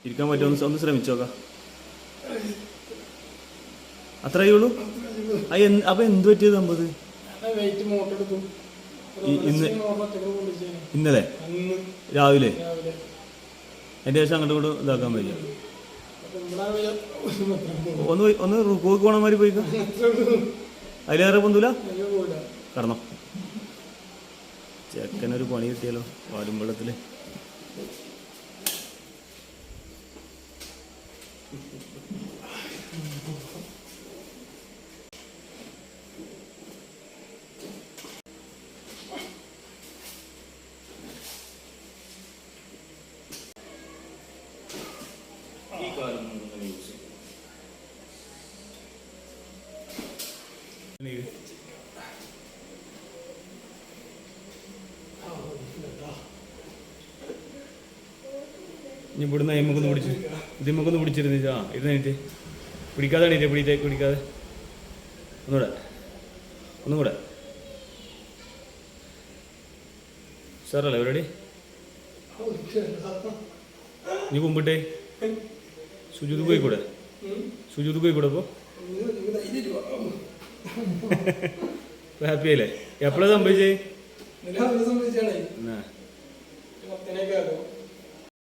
ഇരിക്കാൻ പറ്റുമോ? ഒന്ന് ശ്രമിച്ചു നോക്കാം. അത്രയേ ഉള്ളൂ. അപ്പൊ എന്ത് പറ്റിയത് സംഭവത്? ഇന്നലെ രാവിലെ എൻ്റെ ശേഷം അങ്ങോട്ട് കൂടെ ഇതാക്കാൻ പറ്റില്ല. ഒന്ന് റുക്കോക്ക് പോണമാതിരി പോയിക്കോ. അതിലേറെ പൊന്തൂല. കടന്നോ. ചെക്കനൊരു പണി കിട്ടിയാലോ വാടുമ്പള്ളത്തില്. ഈ കാലം യൂസ് ചെയ്യും. ഇനി ഇവിടുന്ന് അയിമക്കൊന്ന് പിടിച്ചു ഇതിമക്കൊന്ന് പിടിച്ചിരുന്നു. ആ ഇരുന്നിട്ട് പിടിക്കാതെ എണീറ്റേ പിടിക്കാതെ ഒന്നും കൂടെ സാറല്ലേ പരിപാടി. നീ കുമ്പിട്ടേ സുജൂത് പോയിക്കൂടെ അപ്പോൾ ഹാപ്പി ആയില്ലേ? എപ്പോഴാണ് സംഭവിച്ചേ?